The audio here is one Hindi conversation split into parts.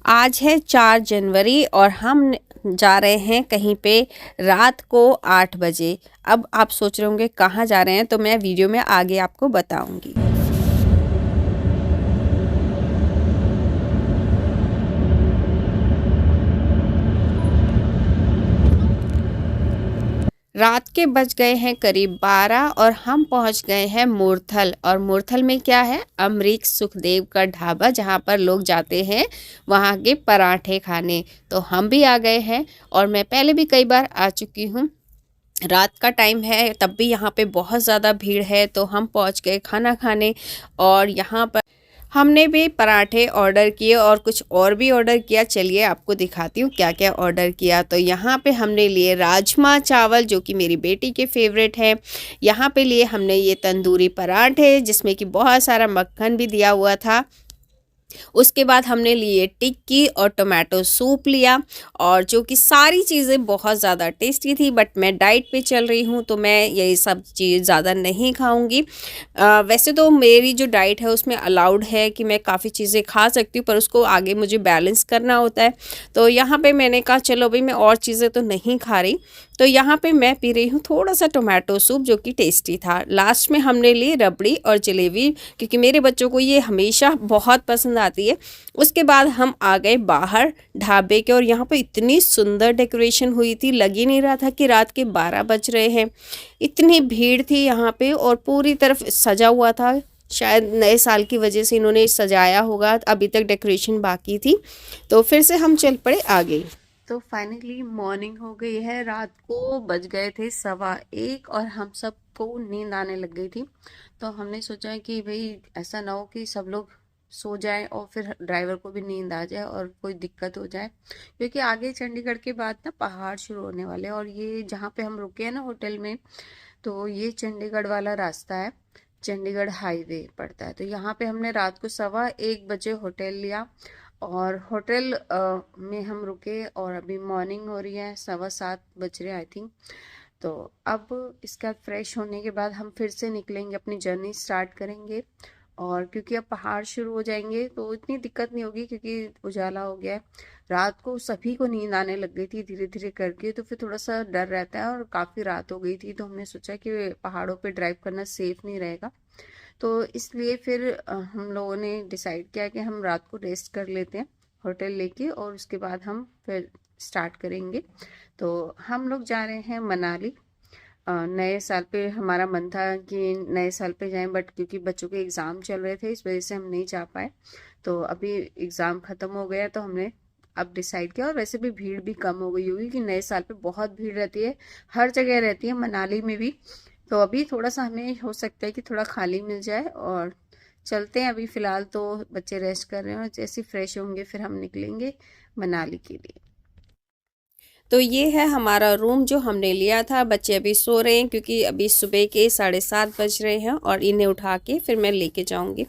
आज है 4 जनवरी और हम जा रहे हैं कहीं पे रात को 8 बजे। अब आप सोच रहे होंगे कहाँ जा रहे हैं, तो मैं वीडियो में आगे आपको बताऊंगी। रात के बज गए हैं करीब 12 और हम पहुंच गए हैं मूर्थल। और मूर्थल में क्या है, अमरीक सुखदेव का ढाबा, जहां पर लोग जाते हैं वहां के पराठे खाने। तो हम भी आ गए हैं और मैं पहले भी कई बार आ चुकी हूं। रात का टाइम है तब भी यहाँ पे बहुत ज़्यादा भीड़ है, तो हम पहुँच गए खाना खाने। और यहाँ पर हमने भी पराठे ऑर्डर किए और कुछ और भी ऑर्डर किया। चलिए आपको दिखाती हूँ क्या क्या ऑर्डर किया। तो यहाँ पे हमने लिए राजमा चावल, जो कि मेरी बेटी के फेवरेट है। यहाँ पे लिए हमने ये तंदूरी पराठे, जिसमें कि बहुत सारा मक्खन भी दिया हुआ था। उसके बाद हमने लिए टिक्की और टोमेटो सूप लिया, और जो कि सारी चीज़ें बहुत ज़्यादा टेस्टी थी। बट मैं डाइट पे चल रही हूँ तो मैं यही सब चीज़ ज़्यादा नहीं खाऊंगी। वैसे तो मेरी जो डाइट है उसमें अलाउड है कि मैं काफ़ी चीज़ें खा सकती हूँ, पर उसको आगे मुझे बैलेंस करना होता है। तो यहाँ पे मैंने कहा चलो भाई, मैं और चीज़ें तो नहीं खा रही। तो यहाँ पे मैं पी रही हूँ थोड़ा सा टोमेटो सूप, जो कि टेस्टी था। लास्ट में हमने ली रबड़ी और जलेबी, क्योंकि मेरे बच्चों को ये हमेशा बहुत पसंद आती है। उसके बाद हम आ गए बाहर ढाबे के, और यहाँ पे इतनी सुंदर डेकोरेशन हुई थी, लग ही नहीं रहा था कि रात के 12 बज रहे हैं। इतनी भीड़ थी यहाँ पे और पूरी तरफ सजा हुआ था। शायद नए साल की वजह से इन्होंने सजाया होगा, अभी तक डेकोरेशन बाकी थी। तो फिर से हम चल पड़े आगे। तो फाइनली मॉर्निंग हो गई है, रात को बज गए थे 1:15 और हम सबको नींद आने लग गई थी। तो हमने सोचा कि भाई ऐसा ना हो कि सब लोग सो जाए और फिर ड्राइवर को भी नींद आ जाए और कोई दिक्कत हो जाए, क्योंकि आगे चंडीगढ़ के बाद ना पहाड़ शुरू होने वाले हैं। और ये जहाँ पे हम रुके हैं ना होटल में, तो ये चंडीगढ़ वाला रास्ता है, चंडीगढ़ हाईवे पड़ता है। तो यहाँ पे हमने रात को 1:15 बजे होटल लिया और होटल में हम रुके, और अभी मॉर्निंग हो रही है, 7:15 बज रहे आई थिंक। तो अब इसका फ्रेश होने के बाद हम फिर से निकलेंगे, अपनी जर्नी स्टार्ट करेंगे। और क्योंकि अब पहाड़ शुरू हो जाएंगे तो इतनी दिक्कत नहीं होगी, क्योंकि उजाला हो गया है। रात को सभी को नींद आने लग गई थी धीरे धीरे करके, तो फिर थोड़ा सा डर रहता है, और काफ़ी रात हो गई थी, तो हमने सोचा कि पहाड़ों पे ड्राइव करना सेफ नहीं रहेगा। तो इसलिए फिर हम लोगों ने डिसाइड किया कि हम रात को रेस्ट कर लेते हैं होटल लेके, और उसके बाद हम फिर स्टार्ट करेंगे। तो हम लोग जा रहे हैं मनाली। नए साल पे हमारा मन था कि नए साल पे जाएं, बट क्योंकि बच्चों के एग्ज़ाम चल रहे थे इस वजह से हम नहीं जा पाए। तो अभी एग्ज़ाम ख़त्म हो गया तो हमने अब डिसाइड किया। और वैसे भी भीड़ भी कम हो गई होगी कि नए साल पे बहुत भीड़ रहती है, हर जगह रहती है, मनाली में भी। तो अभी थोड़ा सा हमें हो सकता है कि थोड़ा खाली मिल जाए, और चलते हैं। अभी फ़िलहाल तो बच्चे रेस्ट कर रहे हैं, और जैसे फ्रेश होंगे फिर हम निकलेंगे मनाली के लिए। तो ये है हमारा रूम जो हमने लिया था। बच्चे अभी सो रहे हैं क्योंकि अभी सुबह के 7:30 बज रहे हैं, और इन्हें उठा के फिर मैं लेके जाऊंगी।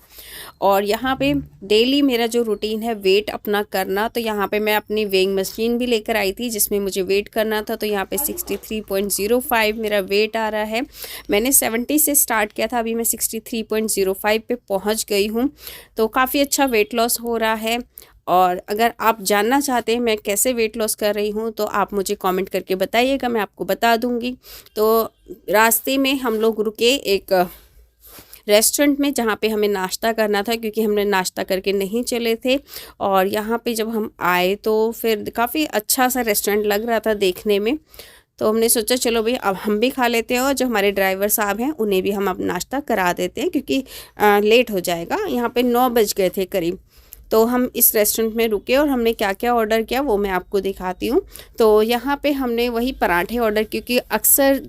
और यहाँ पे डेली मेरा जो रूटीन है वेट अपना करना, तो यहाँ पे मैं अपनी वेइंग मशीन भी लेकर आई थी जिसमें मुझे वेट करना था। तो यहाँ पे 63.05 मेरा वेट आ रहा है। मैंने 70 से स्टार्ट किया था, अभी मैं 63.05 पे पहुँच गई हूँ। तो काफ़ी अच्छा वेट लॉस हो रहा है। और अगर आप जानना चाहते हैं मैं कैसे वेट लॉस कर रही हूँ, तो आप मुझे कमेंट करके बताइएगा, मैं आपको बता दूँगी। तो रास्ते में हम लोग रुके एक रेस्टोरेंट में, जहाँ पे हमें नाश्ता करना था, क्योंकि हमने नाश्ता करके नहीं चले थे। और यहाँ पे जब हम आए तो फिर काफ़ी अच्छा सा रेस्टोरेंट लग रहा था देखने में। तो हमने सोचा चलो भाई अब हम भी खा लेते हैं, और जो हमारे ड्राइवर साहब हैं उन्हें भी हम अब नाश्ता करा देते हैं, क्योंकि लेट हो जाएगा। यहाँ पे 9 बज गए थे करीब। तो हम इस रेस्टोरेंट में रुके, और हमने क्या क्या ऑर्डर किया वो मैं आपको दिखाती हूँ। तो यहाँ पे हमने वही पराठे ऑर्डर, क्योंकि अक्सर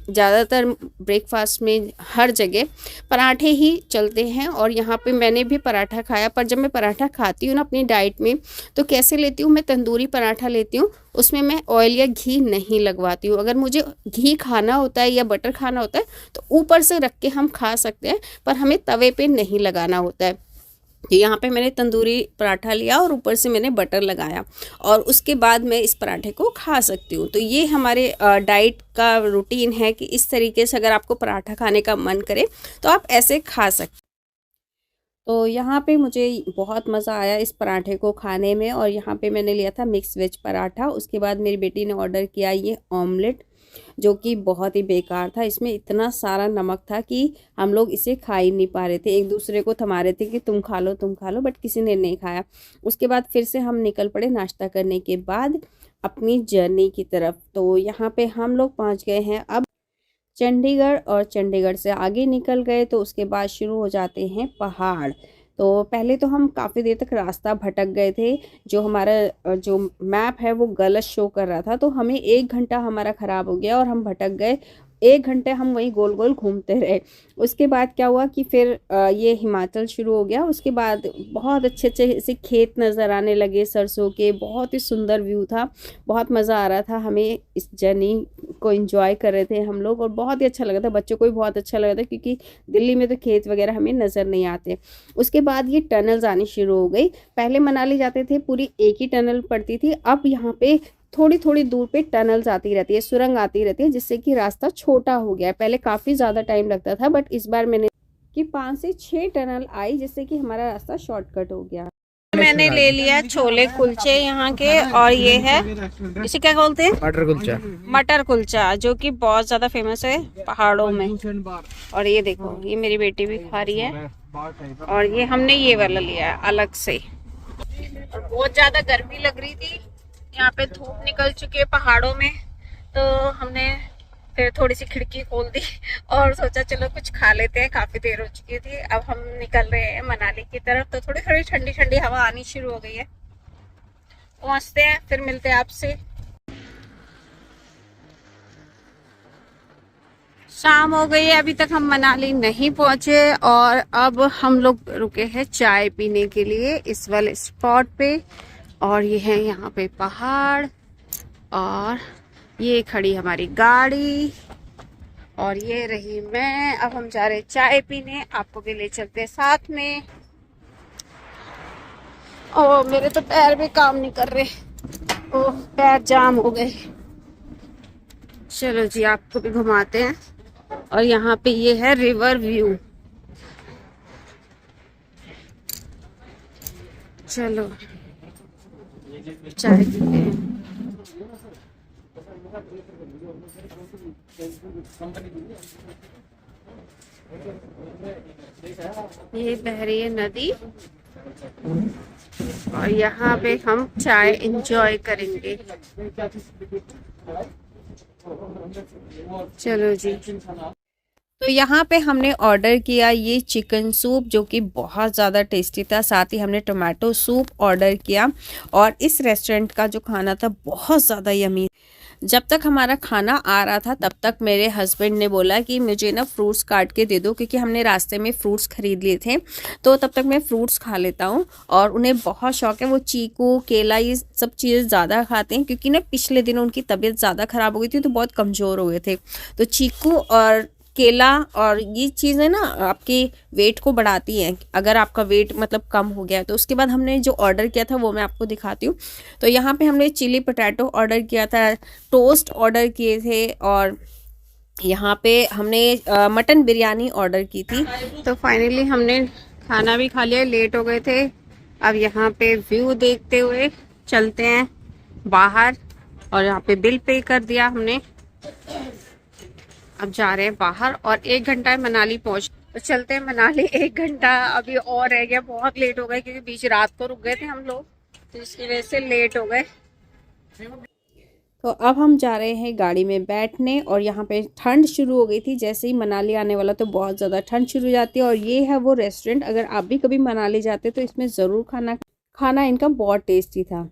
ज़्यादातर ब्रेकफास्ट में हर जगह पराठे ही चलते हैं। और यहाँ पे मैंने भी पराठा खाया, पर जब मैं पराठा खाती हूँ ना अपनी डाइट में, तो कैसे लेती हूँ, मैं तंदूरी पराठा लेती हूँ, उसमें मैं ऑयल या घी नहीं लगवाती हूँ। अगर मुझे घी खाना होता है या बटर खाना होता है तो ऊपर से रख के हम खा सकते हैं, पर हमें तवे पे नहीं लगाना होता है। तो यहाँ पे मैंने तंदूरी पराठा लिया और ऊपर से मैंने बटर लगाया, और उसके बाद मैं इस पराठे को खा सकती हूँ। तो ये हमारे डाइट का रूटीन है कि इस तरीके से अगर आपको पराठा खाने का मन करे तो आप ऐसे खा सकते हैं। तो यहाँ पे मुझे बहुत मज़ा आया इस पराठे को खाने में। और यहाँ पे मैंने लिया था मिक्स वेज पराठा। उसके बाद मेरी बेटी ने ऑर्डर किया ये ऑमलेट, जो कि बहुत ही बेकार था। इसमें इतना सारा नमक था कि हम लोग इसे खा ही नहीं पा रहे थे, एक दूसरे को थमा रहे थे कि तुम खा लो तुम खा लो, बट किसी ने नहीं खाया। उसके बाद फिर से हम निकल पड़े नाश्ता करने के बाद अपनी जर्नी की तरफ। तो यहाँ पे हम लोग पहुँच गए हैं अब चंडीगढ़, और चंडीगढ़ से आगे निकल गए तो उसके बाद शुरू हो जाते हैं पहाड़। तो पहले तो हम काफ़ी देर तक रास्ता भटक गए थे, जो हमारा जो मैप है वो गलत शो कर रहा था, तो हमें 1 घंटा हमारा ख़राब हो गया और हम भटक गए। 1 घंटे हम वहीं गोल गोल घूमते रहे। उसके बाद क्या हुआ कि फिर ये हिमाचल शुरू हो गया। उसके बाद बहुत अच्छे अच्छे से खेत नज़र आने लगे सरसों के, बहुत ही सुंदर व्यू था, बहुत मज़ा आ रहा था हमें। इस जर्नी को एंजॉय कर रहे थे हम लोग और बहुत ही अच्छा लगा था, बच्चों को भी बहुत अच्छा लगा था, क्योंकि दिल्ली में तो खेत वगैरह हमें नज़र नहीं आते। उसके बाद ये टनल्स आनी शुरू हो गई। पहले मनाली जाते थे पूरी एक ही टनल पड़ती थी, अब यहाँ पे थोड़ी थोड़ी दूर पे टनल्स आती रहती है, सुरंग आती रहती है, जिससे कि रास्ता छोटा हो गया है। पहले काफ़ी ज़्यादा टाइम लगता था, बट इस बार मैंने कि 5 से 6 टनल आई, जिससे कि हमारा रास्ता शॉर्टकट हो गया। मैंने ले लिया छोले कुलचे यहाँ के, और ये है इसे क्या बोलते हैं, मटर कुलचा। मटर कुलचा, जो कि बहुत ज्यादा फेमस है पहाड़ों में। और ये देखो, ये मेरी बेटी भी खा रही है। और ये हमने ये वाला लिया है अलग से। और बहुत ज्यादा गर्मी लग रही थी, यहाँ पे धूप निकल चुकी है पहाड़ों में, तो हमने फिर थोड़ी सी खिड़की खोल दी और सोचा चलो कुछ खा लेते हैं, काफी देर हो चुकी थी। अब हम निकल रहे हैं मनाली की तरफ, तो थोड़ी थोड़ी ठंडी ठंडी हवा आनी शुरू हो गई है। पहुंचते हैं, फिर मिलते हैं आपसे। शाम हो गई है, अभी तक हम मनाली नहीं पहुंचे, और अब हम लोग रुके हैं चाय पीने के लिए इस वाले स्पॉट पे। और ये है यहाँ पे पहाड़, और ये खड़ी हमारी गाड़ी, और ये रही मैं। अब हम जा रहे चाय पीने, आपको भी ले चलते हैं साथ में। ओ मेरे तो पैर भी काम नहीं कर रहे, ओ पैर जाम हो गए। चलो जी, आपको भी घुमाते हैं। और यहाँ पे ये है रिवर व्यू। चलो चाय पीते हैं। ये बह रही है नदी, और यहाँ पे हम चाय एंजॉय करेंगे। चलो जी, तो यहाँ पे हमने ऑर्डर किया ये चिकन सूप, जो कि बहुत ज़्यादा टेस्टी था। साथ ही हमने टोमेटो सूप ऑर्डर किया, और इस रेस्टोरेंट का जो खाना था बहुत ज़्यादा यमी। जब तक हमारा खाना आ रहा था तब तक मेरे हस्बैंड ने बोला कि मुझे ना फ्रूट्स काट के दे दो, क्योंकि हमने रास्ते में फ्रूट्स खरीद लिए थे, तो तब तक मैं फ्रूट्स खा लेता हूँ। और उन्हें बहुत शौक है, वो चीकू केला ये सब चीज़ें ज़्यादा खाते हैं, क्योंकि ना पिछले दिनों उनकी तबीयत ज़्यादा ख़राब हो गई थी, तो बहुत कमज़ोर हो गए थे। तो चीकू और केला और ये चीज़ें ना आपके वेट को बढ़ाती हैं, अगर आपका वेट मतलब कम हो गया है। तो उसके बाद हमने जो ऑर्डर किया था वो मैं आपको दिखाती हूँ। तो यहाँ पे हमने चिली पोटैटो ऑर्डर किया था, टोस्ट ऑर्डर किए थे, और यहाँ पे हमने मटन बिरयानी ऑर्डर की थी। तो फाइनली हमने खाना भी खा लिया, लेट हो गए थे। अब यहाँ पे व्यू देखते हुए चलते हैं बाहर, और यहाँ पे बिल पे कर दिया हमने। अब जा रहे हैं बाहर, और 1 घंटा मनाली पहुंच, तो चलते हैं मनाली। 1 घंटा अभी और रह गया, बहुत लेट हो गए, क्योंकि बीच रात को रुक गए थे हम लोग, तो इसकी वजह से लेट हो गए। तो अब हम जा रहे हैं गाड़ी में बैठने, और यहाँ पे ठंड शुरू हो गई थी। जैसे ही मनाली आने वाला तो बहुत ज़्यादा ठंड शुरू हो जाती है। और ये है वो रेस्टोरेंट, अगर आप भी कभी मनाली जाते तो इसमें ज़रूर खाना इनका बहुत टेस्टी था।